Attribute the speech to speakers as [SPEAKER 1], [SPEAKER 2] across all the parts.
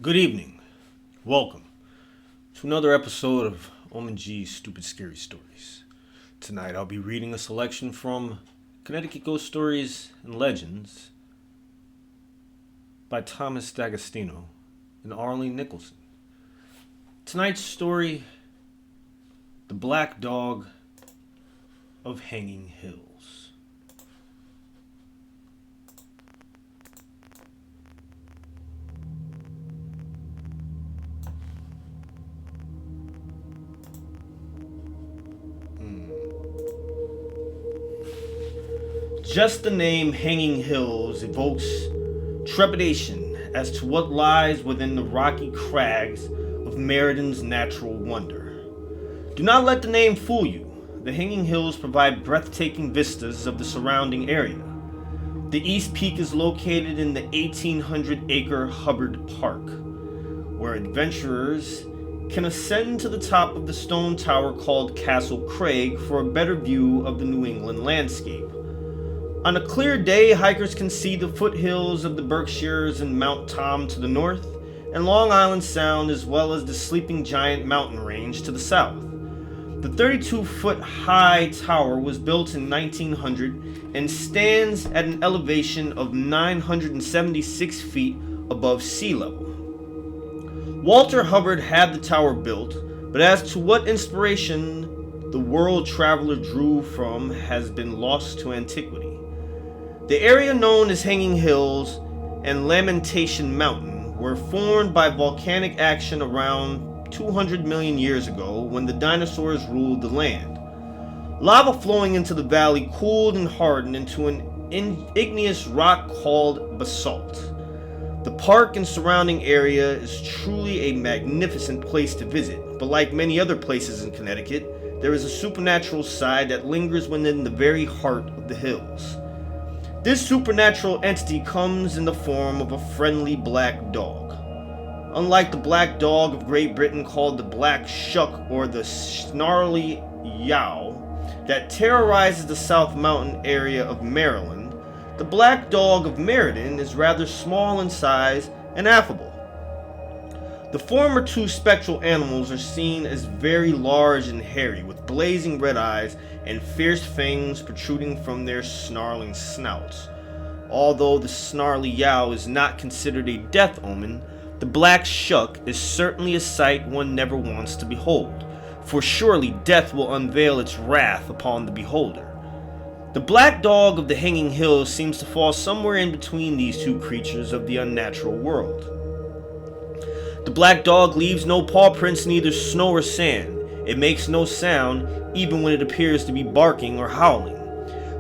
[SPEAKER 1] Good evening. Welcome to another episode of OmenG's Stupid Scary Stories. Tonight I'll be reading a selection from Connecticut Ghost Stories and Legends by Thomas D'Agostino and Arlene Nicholson. Tonight's story, The Black Dog of Hanging Hills. Just the name Hanging Hills evokes trepidation as to what lies within the rocky crags of Merredin's natural wonder. Do not let the name fool you. The Hanging Hills provide breathtaking vistas of the surrounding area. The East Peak is located in the 1,800-acre Hubbard Park, where adventurers can ascend to the top of the stone tower called Castle Craig for a better view of the New England landscape. On a clear day, hikers can see the foothills of the Berkshires and Mount Tom to the north, and Long Island Sound, as well as the Sleeping Giant mountain range to the south. The 32-foot high tower was built in 1900 and stands at an elevation of 976 feet above sea level. Walter Hubbard had the tower built, but as to what inspiration the world traveler drew from has been lost to antiquity. The area known as Hanging Hills and Lamentation Mountain were formed by volcanic action around 200 million years ago when the dinosaurs ruled the land. Lava flowing into the valley cooled and hardened into an igneous rock called basalt. The park and surrounding area is truly a magnificent place to visit, but like many other places in Connecticut, there is a supernatural side that lingers within the very heart of the hills. This supernatural entity comes in the form of a friendly black dog. Unlike the black dog of Great Britain called the black shuck or the snarly yow that terrorizes the South Mountain area of Maryland, the black dog of Merredin is rather small in size and affable. The former two spectral animals are seen as very large and hairy, with blazing red eyes and fierce fangs protruding from their snarling snouts. Although the snarly yow is not considered a death omen, the black shuck is certainly a sight one never wants to behold, for surely death will unveil its wrath upon the beholder. The black dog of the Hanging Hills seems to fall somewhere in between these two creatures of the unnatural world. The black dog leaves no paw prints in either snow or sand. It makes no sound, even when it appears to be barking or howling.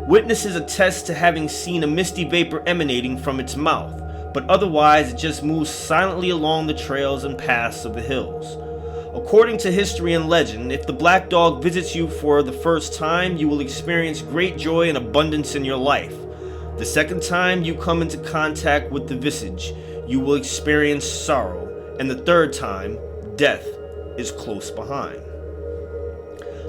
[SPEAKER 1] Witnesses attest to having seen a misty vapor emanating from its mouth, but otherwise it just moves silently along the trails and paths of the hills. According to history and legend, if the black dog visits you for the first time, you will experience great joy and abundance in your life. The second time you come into contact with the visage, you will experience sorrow. And the third time, death is close behind.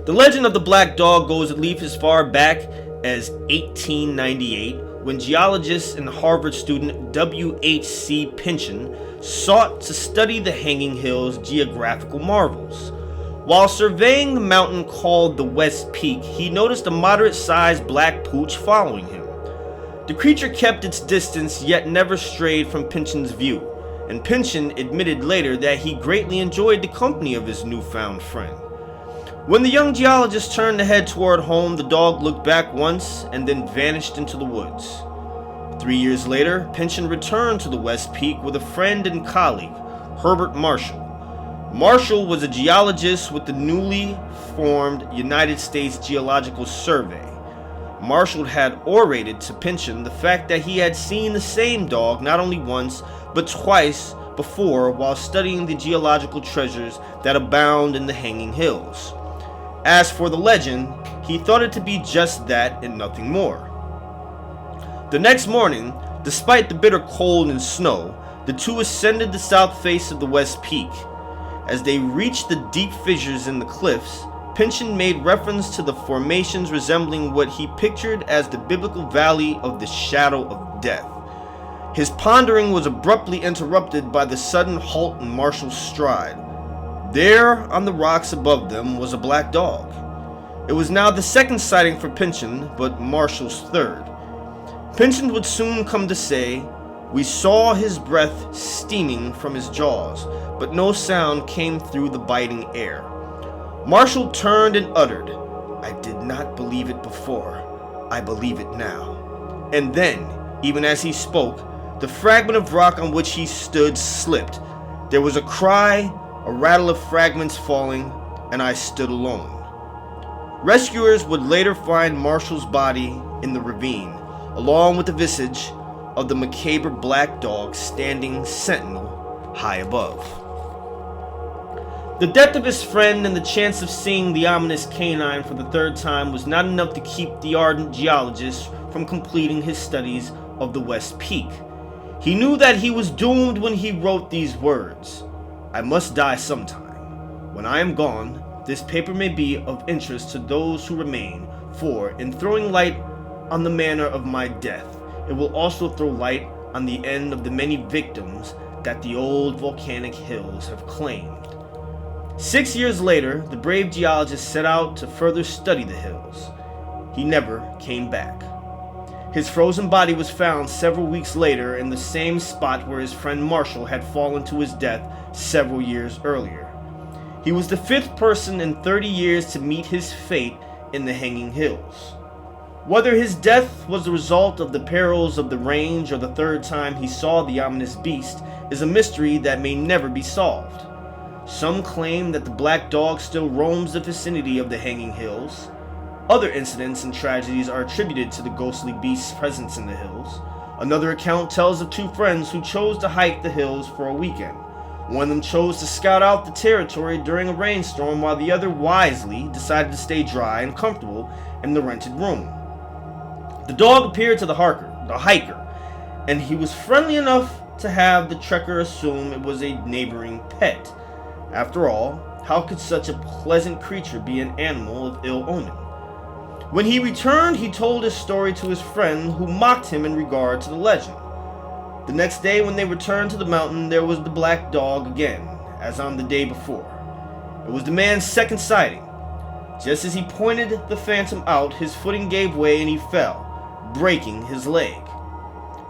[SPEAKER 1] The legend of the black dog goes at least as far back as 1898, when geologist and Harvard student W.H.C. Pynchon sought to study the Hanging Hills' geographical marvels. While surveying the mountain called the West Peak, he noticed a moderate-sized black pooch following him. The creature kept its distance, yet never strayed from Pynchon's view, and Pynchon admitted later that he greatly enjoyed the company of his newfound friend. When the young geologist turned to head toward home, the dog looked back once and then vanished into the woods. 3 years later, Pynchon returned to the West Peak with a friend and colleague, Herbert Marshall. Marshall was a geologist with the newly formed United States Geological Survey. Marshall had orated to Pynchon the fact that he had seen the same dog not only once, but twice before while studying the geological treasures that abound in the Hanging Hills. As for the legend, he thought it to be just that and nothing more. The next morning, despite the bitter cold and snow, the two ascended the south face of the West Peak. As they reached the deep fissures in the cliffs, Pynchon made reference to the formations resembling what he pictured as the biblical valley of the shadow of death. His pondering was abruptly interrupted by the sudden halt in Marshall's stride. There, on the rocks above them, was a black dog. It was now the second sighting for Pynchon, but Marshall's third. Pynchon would soon come to say, "We saw his breath steaming from his jaws, but no sound came through the biting air." Marshall turned and uttered, "I did not believe it before. I believe it now." And then, even as he spoke, the fragment of rock on which he stood slipped. There was a cry, a rattle of fragments falling, and I stood alone. Rescuers would later find Marshall's body in the ravine, along with the visage of the macabre black dog standing sentinel high above. The death of his friend and the chance of seeing the ominous canine for the third time was not enough to keep the ardent geologist from completing his studies of the West Peak. He knew that he was doomed when he wrote these words, "I must die sometime. When I am gone, this paper may be of interest to those who remain, for, in throwing light on the manner of my death, it will also throw light on the end of the many victims that the old volcanic hills have claimed." 6 years later, the brave geologist set out to further study the hills. He never came back. His frozen body was found several weeks later in the same spot where his friend Marshall had fallen to his death several years earlier. He was the 5th person in 30 years to meet his fate in the Hanging Hills. Whether his death was the result of the perils of the range or the third time he saw the ominous beast is a mystery that may never be solved. Some claim that the black dog still roams the vicinity of the Hanging Hills. Other incidents and tragedies are attributed to the ghostly beast's presence in the hills. Another account tells of 2 friends who chose to hike the hills for a weekend. One of them chose to scout out the territory during a rainstorm, while the other wisely decided to stay dry and comfortable in the rented room. The dog appeared to the hiker, and he was friendly enough to have the trekker assume it was a neighboring pet. After all, how could such a pleasant creature be an animal of ill omen? When he returned, he told his story to his friend, who mocked him in regard to the legend. The next day, when they returned to the mountain, there was the black dog again, as on the day before. It was the man's second sighting. Just as he pointed the phantom out, his footing gave way and he fell, breaking his leg.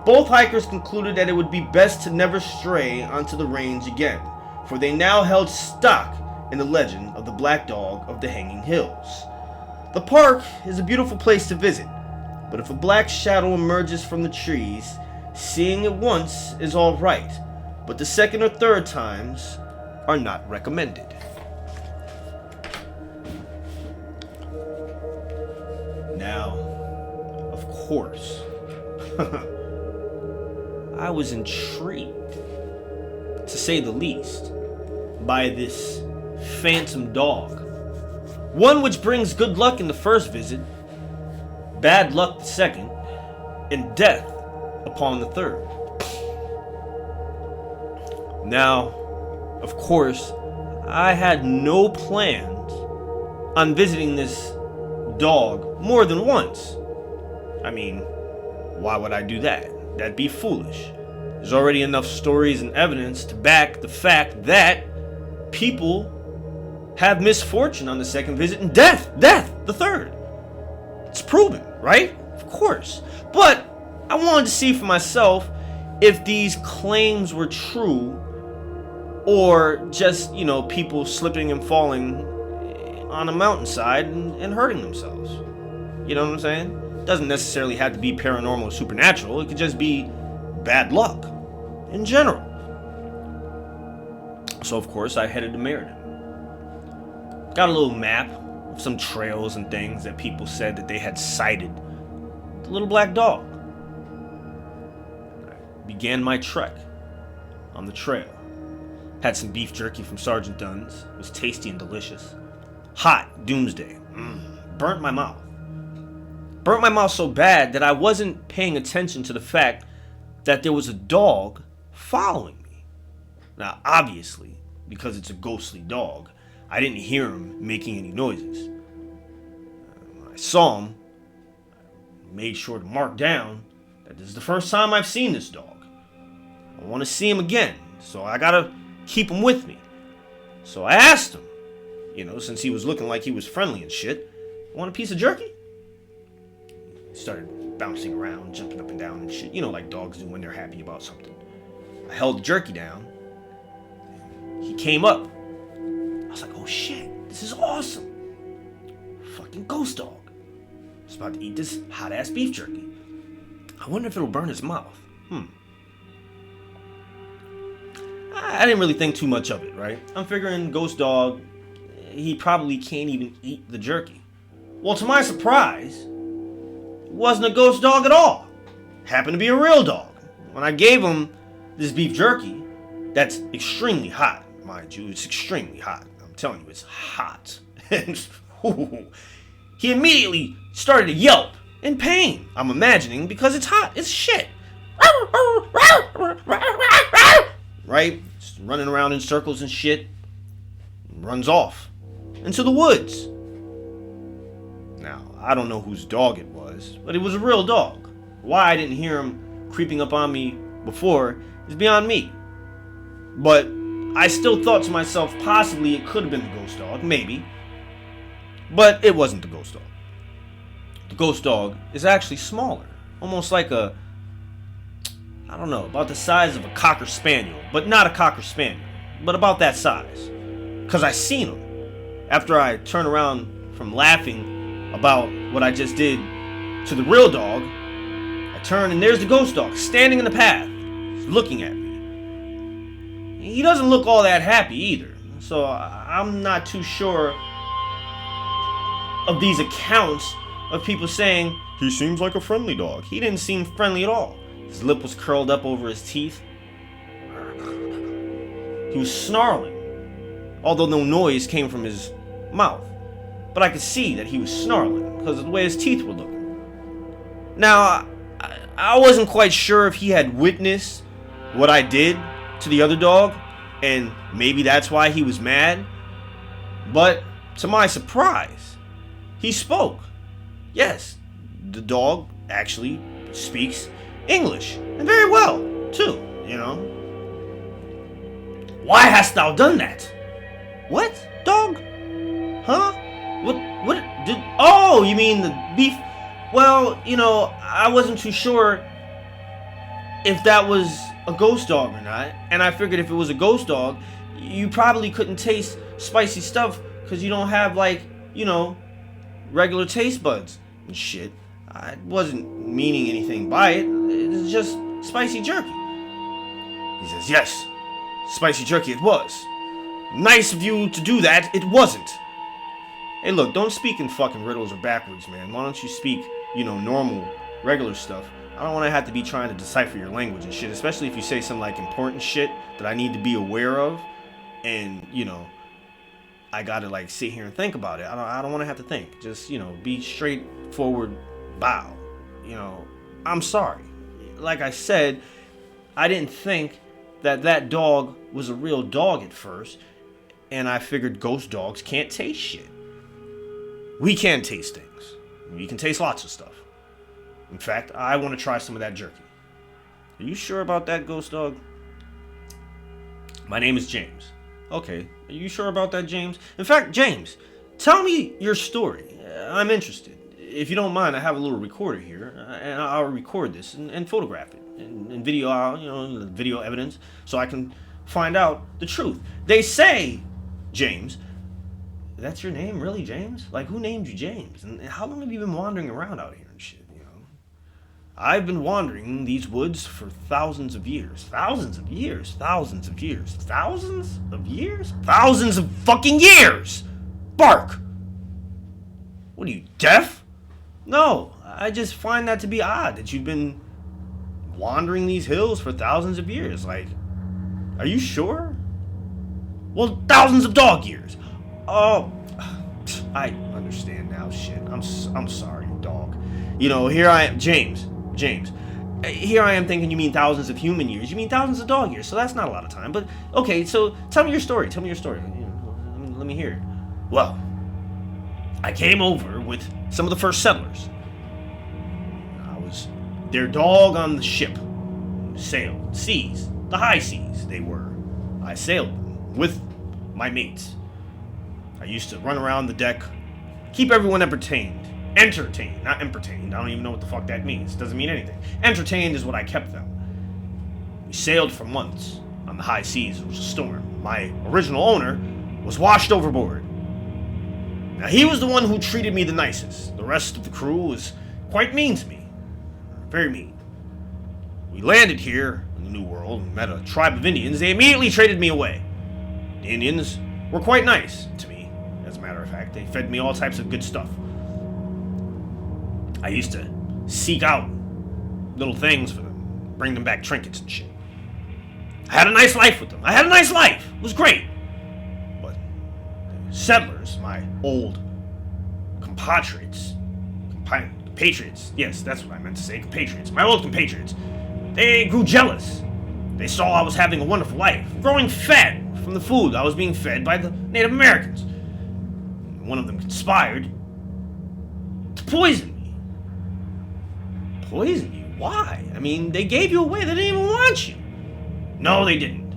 [SPEAKER 1] Both hikers concluded that it would be best to never stray onto the range again, for they now held stock in the legend of the black dog of the Hanging Hills. The park is a beautiful place to visit, but if a black shadow emerges from the trees, seeing it once is all right, but the second or third times are not recommended. Now, of course, I was intrigued, to say the least, by this phantom dog. One which brings good luck in the first visit, bad luck the second, and death upon the third. Now, of course, I had no plans on visiting this dog more than once. I mean, why would I do that? That'd be foolish. There's already enough stories and evidence to back the fact that people have misfortune on the second visit and death the third. It's proven, right? Of course. But I wanted to see for myself if these claims were true or just, people slipping and falling on a mountainside and hurting themselves. You know what I'm saying? It doesn't necessarily have to be paranormal or supernatural. It could just be bad luck in general. So, of course, I headed to Meriden. Got a little map of some trails and things that people said that they had sighted the little black dog. I began my trek on the trail. Had some beef jerky from Sergeant Dunn's. It was tasty and delicious. Hot doomsday. Burnt my mouth. Burnt my mouth so bad that I wasn't paying attention to the fact that there was a dog following me. Now, obviously, because it's a ghostly dog, I didn't hear him making any noises. When I saw him, I made sure to mark down that this is the first time I've seen this dog. I want to see him again, so I gotta keep him with me. So I asked him, since he was looking like he was friendly and shit, want a piece of jerky? He started bouncing around, jumping up and down and shit, like dogs do when they're happy about something. I held the jerky down. He came up. I was like, oh shit, this is awesome. Fucking ghost dog. He's about to eat this hot ass beef jerky. I wonder if it'll burn his mouth. I didn't really think too much of it, right? I'm figuring ghost dog, he probably can't even eat the jerky. Well, to my surprise, it wasn't a ghost dog at all. Happened to be a real dog. When I gave him this beef jerky, that's extremely hot, mind you. It's extremely hot. I'm telling you, it's hot. And he immediately started to yelp in pain. I'm imagining because it's hot. It's shit. Right? Just running around in circles and shit. Runs off into the woods. Now, I don't know whose dog it was, but it was a real dog. Why I didn't hear him creeping up on me before is beyond me. But I still thought to myself, possibly it could have been the ghost dog, maybe. But it wasn't the ghost dog. The ghost dog is actually smaller, almost like about the size of a Cocker Spaniel, but not a Cocker Spaniel, but about that size. Because I seen him. After I turned around from laughing about what I just did to the real dog, I turned and there's the ghost dog standing in the path, looking at me. He doesn't look all that happy either, so I'm not too sure of these accounts of people saying, he seems like a friendly dog. He didn't seem friendly at all. His lip was curled up over his teeth. He was snarling, although no noise came from his mouth. But I could see that he was snarling because of the way his teeth were looking. Now, I wasn't quite sure if he had witnessed what I did to the other dog, and maybe that's why he was mad. But to my surprise, he spoke. Yes, the dog actually speaks English, and very well, too, Why hast thou done that? What, dog? Huh? What did... Oh, you mean the beef? Well, I wasn't too sure if that was a ghost dog or not, and I figured if it was a ghost dog, you probably couldn't taste spicy stuff because you don't have, regular taste buds and shit. I wasn't meaning anything by it. It's just spicy jerky. He says, yes, spicy jerky it was. Nice of you to do that. It wasn't. Hey, look, don't speak in fucking riddles or backwards, man. Why don't you speak, normal, regular stuff? I don't want to have to be trying to decipher your language and shit, especially if you say some, important shit that I need to be aware of. And, I gotta, sit here and think about it. I don't want to have to think. Just, be straightforward, bow. I'm sorry. Like I said, I didn't think that dog was a real dog at first, and I figured ghost dogs can't taste shit. We can taste things. We can taste lots of stuff. In fact, I want to try some of that jerky. Are you sure about that, ghost dog? My name is James. Okay, are you sure about that, James? In fact, James, tell me your story. I'm interested. If you don't mind, I have a little recorder here, and I'll record this and photograph it and video, video evidence, so I can find out the truth. They say, James, that's your name, really, James? Who named you James? And how long have you been wandering around out here and shit, I've been wandering these woods for thousands of years. Thousands of years. Thousands of years. Thousands of years? Thousands of fucking years! Bark! What are you, deaf? No, I just find that to be odd that you've been wandering these hills for thousands of years. Are you sure? Well, thousands of dog years. Oh, I understand now, shit. I'm sorry, dog. Here I am, James. Here I am thinking you mean thousands of human years. You mean thousands of dog years, so that's not a lot of time. But, okay, so tell me your story. Let me hear it. Well, I came over with some of the first settlers. I was their dog on the ship. Sailed seas. The high seas, they were. I sailed them with my mates. I used to run around the deck, keep everyone entertained. Entertained, not entertained. I don't even know what the fuck that means. Doesn't mean anything. Entertained is what I kept them. We sailed for months on the high seas. It was a storm. My original owner was washed overboard. Now, he was the one who treated me the nicest. The rest of the crew was quite mean to me. Very mean. We landed here in the New World and met a tribe of Indians. They immediately traded me away. The Indians were quite nice to me. As a matter of fact, they fed me all types of good stuff. I used to seek out little things for them, bring them back trinkets and shit. I had a nice life with them. It was great. But the settlers, my old compatriots, yes, that's what I meant to say, compatriots, my old compatriots, they grew jealous. They saw I was having a wonderful life, growing fat from the food I was being fed by the Native Americans. One of them conspired to poison me. Poison you? Why? I mean, they gave you away. They didn't even want you. No, they didn't.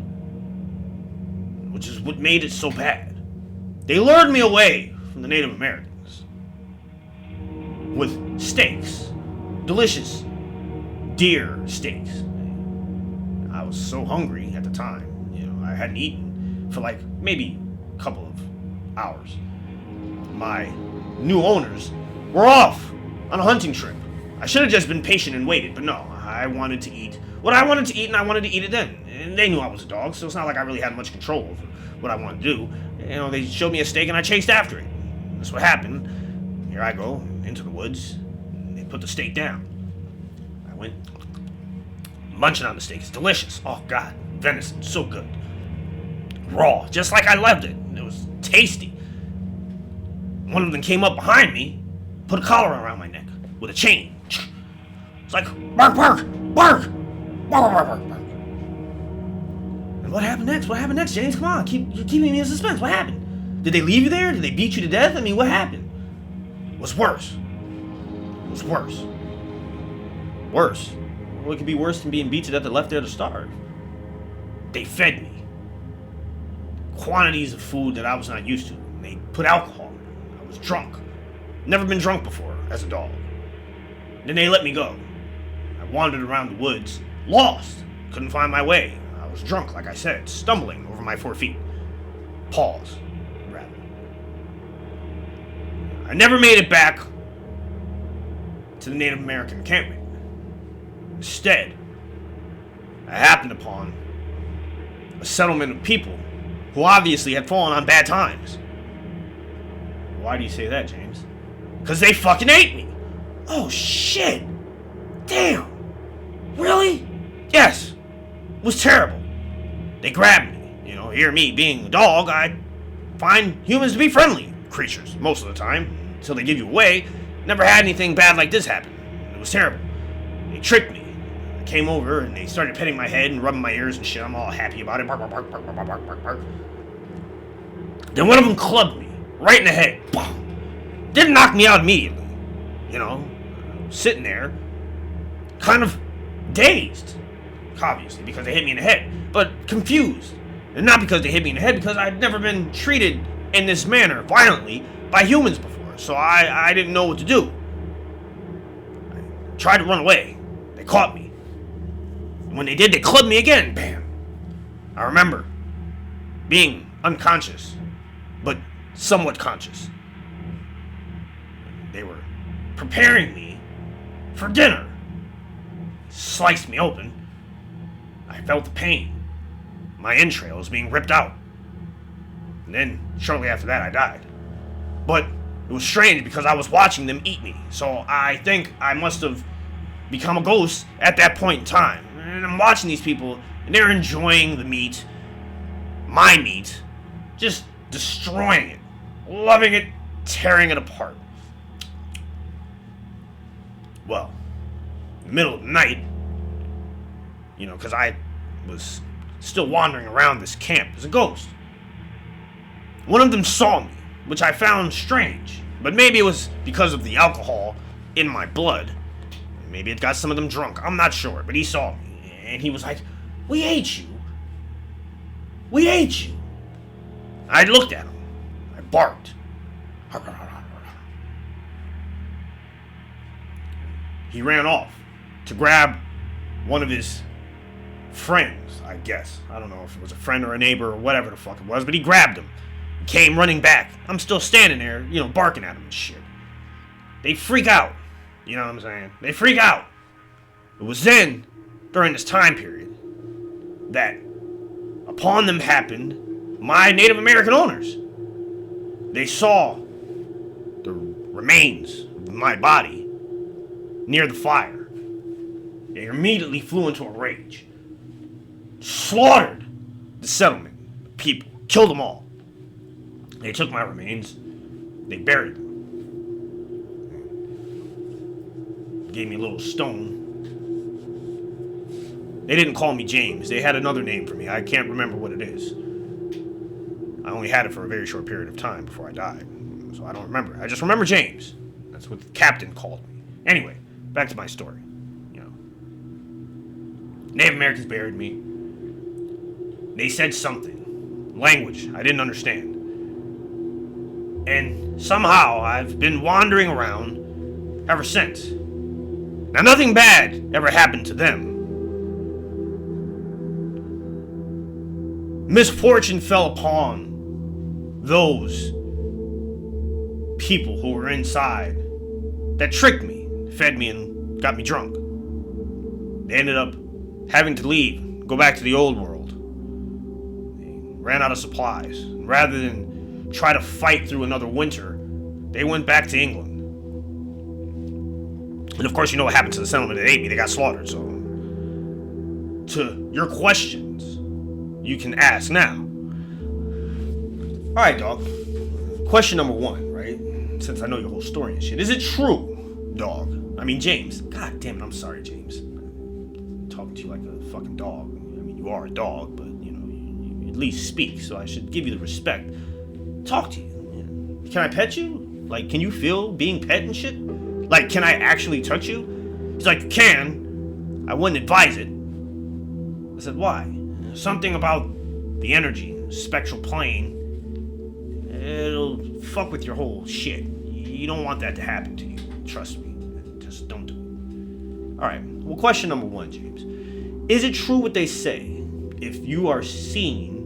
[SPEAKER 1] Which is what made it so bad. They lured me away from the Native Americans with steaks. Delicious deer steaks. I was so hungry at the time. I hadn't eaten for like maybe a couple of hours. My new owners were off on a hunting trip. I should have just been patient and waited, but no, I wanted to eat what I wanted to eat, and I wanted to eat it then. And they knew I was a dog, so it's not like I really had much control over what I wanted to do. They showed me a steak, and I chased after it. That's what happened. Here I go, into the woods, and they put the steak down. I went munching on the steak. It's delicious. Oh, God. Venison, so good. Raw, just like I loved it. It was tasty. One of them came up behind me, put a collar around my neck with a chain. It's like, bark, bark, bark, bark, bark, bark, bark. And what happened next, James? Come on, you're keeping me in suspense. What happened? Did they leave you there? Did they beat you to death? I mean, what happened? It was worse. Worse? What could be worse than being beat to death and left there to starve? They fed me quantities of food that I was not used to. And they put alcohol in it. I was drunk. Never been drunk before as a dog. Then they let me go. I wandered around the woods, lost, couldn't find my way. I was drunk, like I said, stumbling over my 4 feet. Paws, rather. I never made it back to the Native American encampment. Instead, I happened upon a settlement of people who obviously had fallen on bad times. Why do you say that, James? Because they fucking ate me. Oh, shit. Damn. Really? Yes. It was terrible. They grabbed me. Here me being a dog, I find humans to be friendly creatures most of the time, until they give you away. Never had anything bad like this happen. It was terrible. They tricked me. I came over and they started petting my head and rubbing my ears and shit. I'm all happy about it. Bark, bark, bark, bark, bark, bark, bark, bark. Then one of them clubbed me right in the head. Didn't knock me out immediately. Sitting there, kind of dazed, obviously, because they hit me in the head, but confused. And not because they hit me in the head, because I'd never been treated in this manner, violently, by humans before, so I didn't know what to do. I tried to run away. They caught me. And when they did, they clubbed me again. Bam. I remember being unconscious, but somewhat conscious. They were preparing me for dinner. Sliced me open. I felt the pain. My entrails being ripped out. And then, shortly after that, I died. But it was strange because I was watching them eat me. So I think I must have become a ghost at that point in time. And I'm watching these people, and they're enjoying the meat. My meat. Just destroying it. Loving it. Tearing it apart. Well, in the middle of the night, because I was still wandering around this camp as a ghost. One of them saw me, which I found strange, but maybe it was because of the alcohol in my blood. Maybe it got some of them drunk, I'm not sure, but he saw me, and he was like, We ate you. We ate you. I looked at him. I barked. He ran off to grab one of his friends, I guess. I don't know if it was a friend or a neighbor or whatever the fuck it was, but he grabbed him. He came running back. I'm still standing there, barking at him and shit. They freak out. You know what I'm saying? They freak out. It was then, during this time period, that upon them happened my Native American owners. They saw the remains of my body near the fire. They immediately flew into a rage. Slaughtered the settlement, the people, killed them all. They took my remains, they buried them. Gave me a little stone. They didn't call me James. They had another name for me. I can't remember what it is. I only had it for a very short period of time before I died. So I don't remember. I just remember James. That's what the captain called me. Anyway, back to my story. Native Americans buried me. They said something. Language I didn't understand. And somehow I've been wandering around ever since. Now, nothing bad ever happened to them. Misfortune fell upon those people who were inside that tricked me, fed me, and got me drunk. They ended up having to leave, go back to the old world. They ran out of supplies. And rather than try to fight through another winter, they went back to England. And of course, you know what happened to the settlement that ate me. They got slaughtered. So, to your questions, you can ask now. Alright, dog. Question number 1, right? Since I know your whole story and shit. Is it true, dog? I mean, James. God damn it, I'm sorry, James. I'm talking to you like a fucking dog. I mean, you are a dog, but, you at least speak, so I should give you the respect. Talk to you. Can I pet you? Like, can you feel being pet and shit? Like, can I actually touch you? He's like, you can. I wouldn't advise it. I said, why? Something about the energy, spectral plane. It'll fuck with your whole shit. You don't want that to happen to you. Trust me. Just don't do it. Alright, well, question number 1, James. Is it true what they say? If you are seen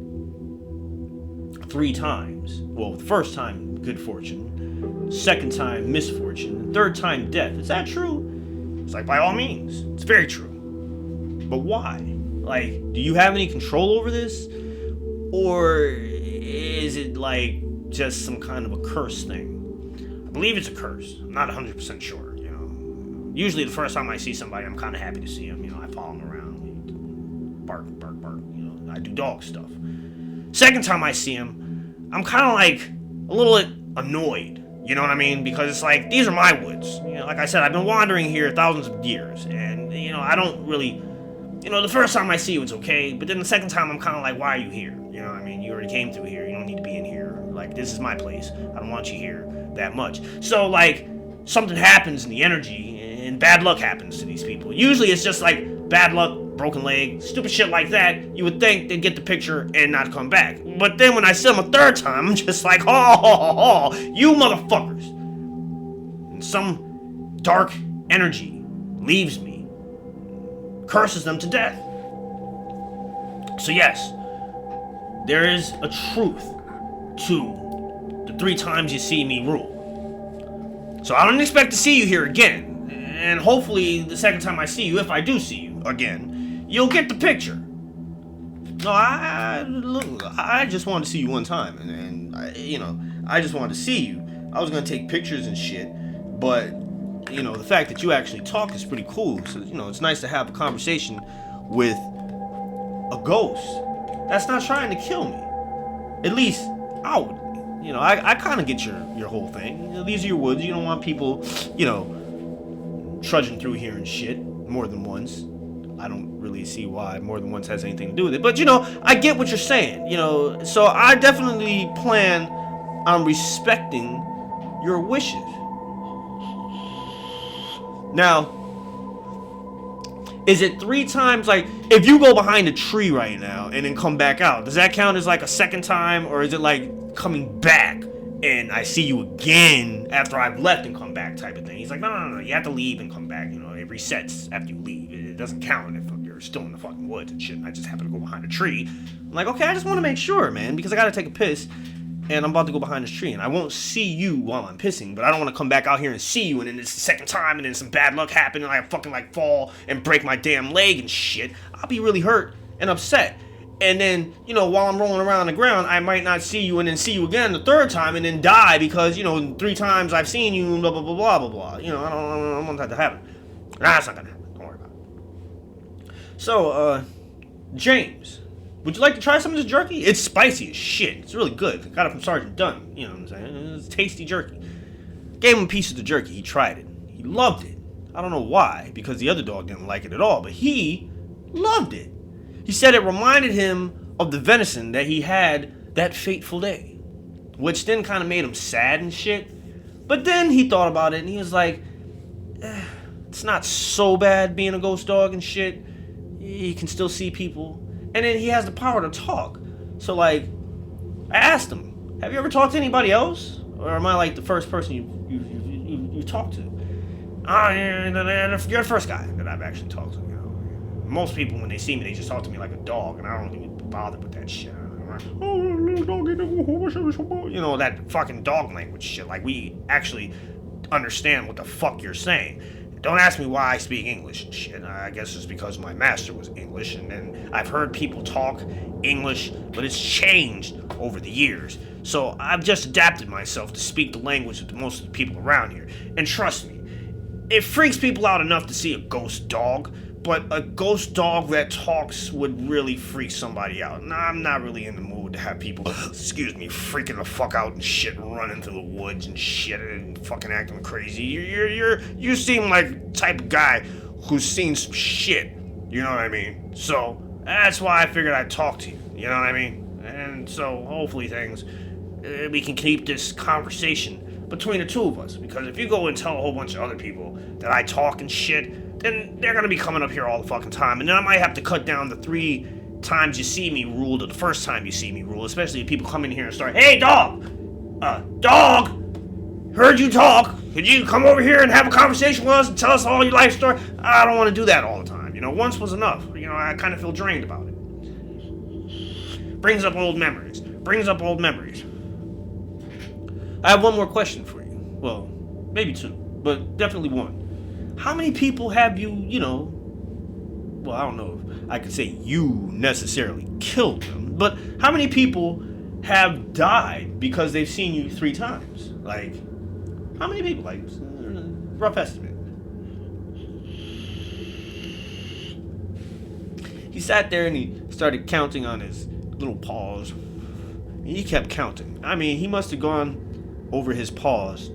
[SPEAKER 1] 3 times, well, the first time, good fortune. Second time, misfortune. Third time, death. Is that true? It's like, by all means. It's very true. But why? Like, do you have any control over this? Or is it like just some kind of a curse thing? I believe it's a curse. I'm not 100% sure, Usually the first time I see somebody, I'm kind of happy to see them. I follow them around. Bark, bark, bark. I do dog stuff. Second time I see him, I'm kind of like a little bit annoyed. You know what I mean? Because it's like, these are my woods. Like I said, I've been wandering here thousands of years. And, I don't really... the first time I see you, it's okay. But then the second time, I'm kind of like, why are you here? You know what I mean? You already came through here. You don't need to be in here. Like, this is my place. I don't want you here that much. So, like, something happens in the energy, and bad luck happens to these people. Usually, it's just like bad luck, broken leg, stupid shit like that. You would think they'd get the picture and not come back. But then when I see them a third time, I'm just like, oh, you motherfuckers. And some dark energy leaves me, curses them to death. So yes, there is a truth to the 3 times you see me rule. So I don't expect to see you here again. And hopefully the second time I see you, if I do see you again, you'll get the picture. No, I just wanted to see you one time. And I just wanted to see you. I was going to take pictures and shit. But, the fact that you actually talk is pretty cool. So, it's nice to have a conversation with a ghost that's not trying to kill me. At least, I would. I kind of get your whole thing. These are your woods. You don't want people, trudging through here and shit more than once. I don't really see why more than once has anything to do with it. But, I get what you're saying, So I definitely plan on respecting your wishes. Now, Is it 3 times? Like, if you go behind a tree right now and then come back out, does that count as like a second time, or is it like coming back and I see you again after I've left and come back type of thing? He's like, no, you have to leave and come back. You know, it resets after you leave. It doesn't count if you're still in the fucking woods and shit. And I just happen to go behind a tree. I'm like, okay, I just want to make sure, man, because I gotta take a piss. And I'm about to go behind this tree, and I won't see you while I'm pissing, but I don't want to come back out here and see you, and then it's the second time, and then some bad luck happened, and I fucking like fall and break my damn leg and shit. I'll be really hurt and upset. And then, you know, while I'm rolling around on the ground, I might not see you, and then see you again the third time, and then die because, you know, 3 times I've seen you, blah, blah, blah, blah, blah, blah. You know, I don't want that to happen. Nah, it's not gonna happen. Don't worry about it. So, James, would you like to try some of this jerky? It's spicy as shit. It's really good. I got it from Sergeant Dunn. You know what I'm saying? It's tasty jerky. Gave him a piece of the jerky. He tried it. He loved it. I don't know why, because the other dog didn't like it at all, but he loved it. He said it reminded him of the venison that he had that fateful day, which then kind of made him sad and shit. But then he thought about it, and he was like, it's not so bad being a ghost dog and shit. He can still see people. And then he has the power to talk. So, like, I asked him, have you ever talked to anybody else? Or am I, like, the first person you talked to? You're the first guy that I've actually talked to, you know. Most people, when they see me, they just talk to me like a dog, and I don't even bother with that shit. Oh, little doggy, you know, that fucking dog language shit. Like, we actually understand what the fuck you're saying. Don't ask me why I speak English and shit. I guess it's because my master was English, and then I've heard people talk English, but it's changed over the years. So I've just adapted myself to speak the language of most of the people around here. And trust me, it freaks people out enough to see a ghost dog, but a ghost dog that talks would really freak somebody out. Nah, I'm not really in the mood to have people, freaking the fuck out and shit, running through the woods and shit and fucking acting crazy. You seem like the type of guy who's seen some shit. You know what I mean? So that's why I figured I'd talk to you. You know what I mean? And so hopefully we can keep this conversation between the two of us. Because if you go and tell a whole bunch of other people that I talk and shit, then they're gonna be coming up here all the fucking time, and then I might have to cut down the 3 times you see me rule to the first time you see me rule, especially if people come in here and start, hey, dog, heard you talk, could you come over here and have a conversation with us and tell us all your life story? I don't want to do that all the time, you know, once was enough, you know, I kind of feel drained about it. Brings up old memories. I have one more question for you, well, maybe 2, but definitely one. How many people have you, well, I don't know if I could say you necessarily killed them, but how many people have died because they've seen you 3 times? Like, how many people? Like, rough estimate. He sat there and he started counting on his little paws. He kept counting. I mean, he must have gone over his paws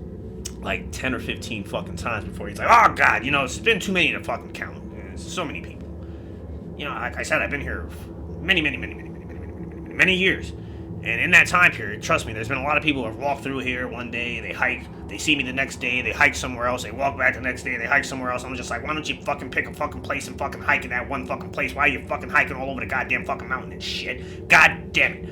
[SPEAKER 1] like 10 or 15 fucking times before he's like, oh god, it's been too many to fucking count. There's so many people. Like I said, I've been here many years. And in that time period, trust me, there's been a lot of people who have walked through here one day, they hike, they see me the next day, they hike somewhere else, they walk back the next day, they hike somewhere else. I'm just like, why don't you fucking pick a fucking place and fucking hike in that one fucking place? Why are you fucking hiking all over the goddamn fucking mountain and shit? God damn it.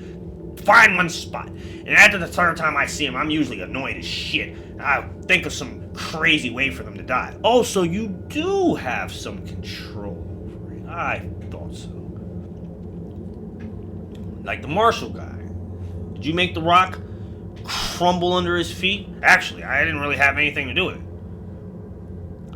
[SPEAKER 1] Find one spot. And after the third time I see him, I'm usually annoyed as shit. I think of some crazy way for them to die. Oh, so you do have some control over it. I thought so. Like the Marshall guy. Did you make the rock crumble under his feet? Actually, I didn't really have anything to do with it.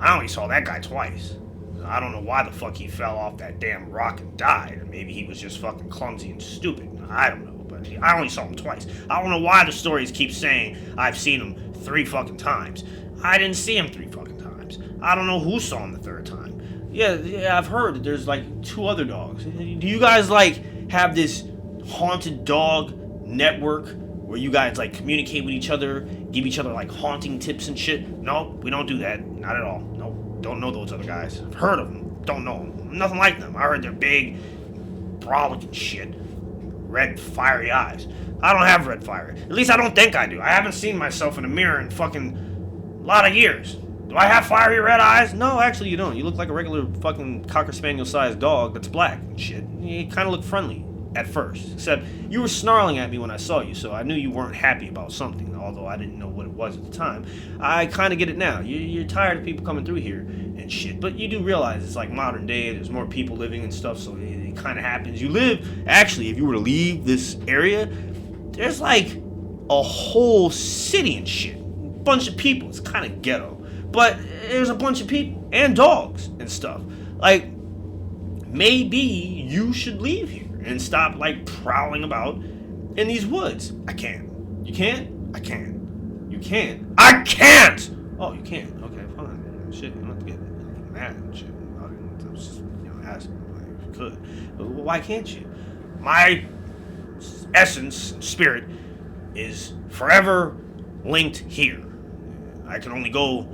[SPEAKER 1] I only saw that guy twice. I don't know why the fuck he fell off that damn rock and died. Or maybe he was just fucking clumsy and stupid. I don't know. I only saw him twice. I don't know why the stories keep saying I've seen him 3 fucking times. I didn't see him 3 fucking times. I don't know who saw him the 3rd time. Yeah, I've heard that there's like 2 other dogs. Do you guys like have this haunted dog network where you guys like communicate with each other, give each other like haunting tips and shit? No, we don't do that. Not at all. No, don't know those other guys. I've heard of them. Don't know them. Nothing like them. I heard they're big, brolic and shit. Red fiery eyes. I don't have red fiery. At least I don't think I do. I haven't seen myself in a mirror in fucking lot of years. Do I have fiery red eyes? No, actually you don't. You look like a regular fucking Cocker Spaniel sized dog that's black and shit. You kind of look friendly at first, except you were snarling at me when I saw you, so I knew you weren't happy about something, although I didn't know what it was at the time. I kind of get it now. You're tired of people coming through here and shit, but you do realize it's like modern day, there's more people living and stuff, so it kind of happens. You live, actually, if you were to leave this area, there's like a whole city and shit. Bunch of people. It's kind of ghetto, but there's a bunch of people and dogs and stuff. Like, maybe you should leave here and stop like prowling about in these woods. I can't. You can't? I can't. You can't. I can't! Oh, you can't. Okay, fine. Shit, you don't have to get mad and shit. I was just, asking if you could. But why can't you? My essence, spirit, is forever linked here. I can only go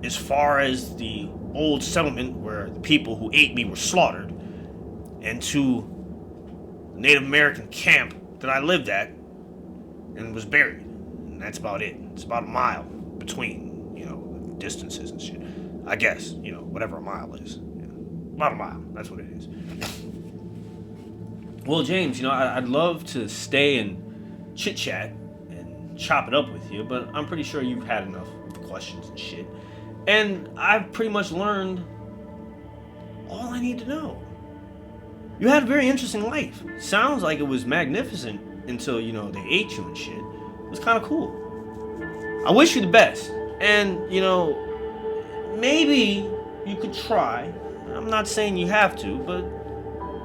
[SPEAKER 1] as far as the old settlement where the people who ate me were slaughtered, and to Native American camp that I lived at and was buried. And that's about it. It's about a mile between, distances and shit. I guess, whatever a mile is. Yeah. About a mile. That's what it is. Well, James, I'd love to stay and chit-chat and chop it up with you, but I'm pretty sure you've had enough of the questions and shit. And I've pretty much learned all I need to know. You had a very interesting life. Sounds like it was magnificent until, they ate you and shit. It was kind of cool. I wish you the best. And, maybe you could try. I'm not saying you have to, but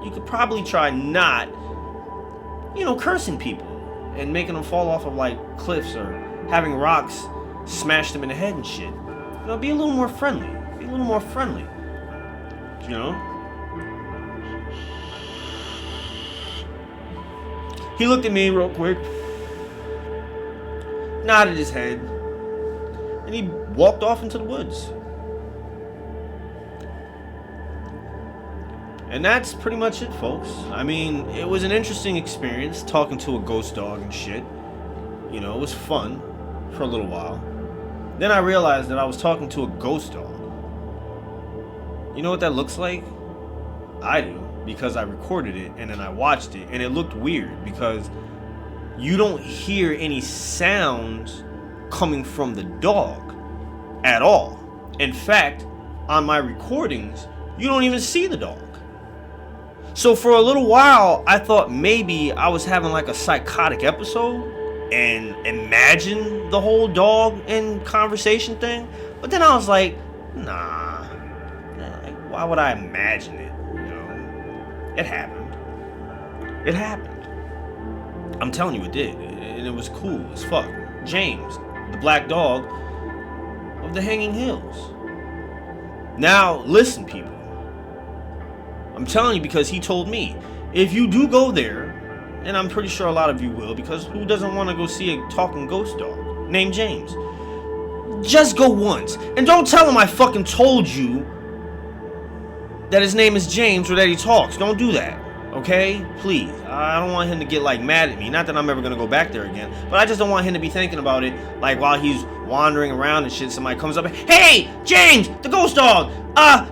[SPEAKER 1] you could probably try not, cursing people and making them fall off of, like, cliffs or having rocks smash them in the head and shit. Be a little more friendly. Be a little more friendly. He looked at me real quick, nodded his head, and he walked off into the woods. And that's pretty much it, folks. I mean, it was an interesting experience talking to a ghost dog and shit. It was fun for a little while. Then I realized that I was talking to a ghost dog. You know what that looks like? I do. Because I recorded it and then I watched it, and it looked weird because you don't hear any sounds coming from the dog at all. In fact, on my recordings, you don't even see the dog. So for a little while, I thought maybe I was having like a psychotic episode and imagine the whole dog and conversation thing. But then I was like, nah, like, why would I imagine it? It happened. It happened. I'm telling you, it did. And it was cool as fuck. James, the black dog of the Hanging Hills. Now, listen, people. I'm telling you because he told me. If you do go there, and I'm pretty sure a lot of you will, because who doesn't want to go see a talking ghost dog named James? Just go once. And don't tell him I fucking told you that his name is James or that he talks. Don't do that, okay? Please. I don't want him to get, like, mad at me. Not that I'm ever going to go back there again, but I just don't want him to be thinking about it, like, while he's wandering around and shit, somebody comes up and, hey, James, the ghost dog,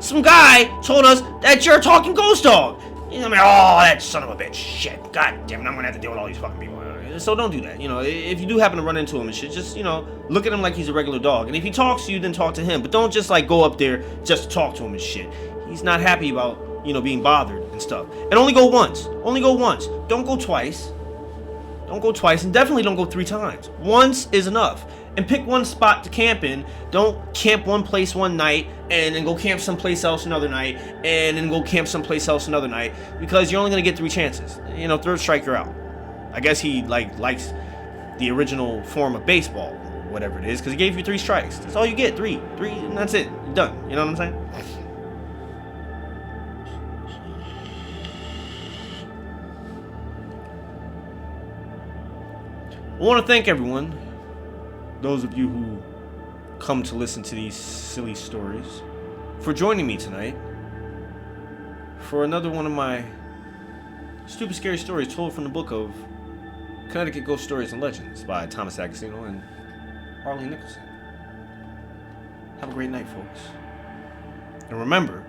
[SPEAKER 1] some guy told us that you're a talking ghost dog. Oh, that son of a bitch. Shit. God damn it, I'm going to have to deal with all these fucking people. So don't do that. If you do happen to run into him and shit, just, look at him like he's a regular dog. And if he talks to you, then talk to him. But don't just, like, go up there just to talk to him and shit. He's not happy about, being bothered and stuff. And only go once. Only go once. Don't go twice. Don't go twice. And definitely don't go 3 times. Once is enough. And pick one spot to camp in. Don't camp one place one night and then go camp someplace else another night and then go camp someplace else another night, because you're only going to get 3 chances. Third strike, you're out. I guess he likes the original form of baseball, whatever it is, because he gave you 3 strikes. That's all you get. 3, and that's it. You're done. You know what I'm saying? I want to thank everyone, those of you who come to listen to these silly stories, for joining me tonight for another one of my stupid scary stories told from the book of Connecticut Ghost Stories and Legends by Thomas Agostino and Arlene Nicholson. Have a great night, folks. And remember,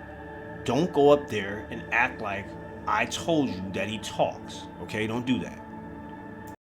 [SPEAKER 1] don't go up there and act like I told you that he talks. Okay? Don't do that.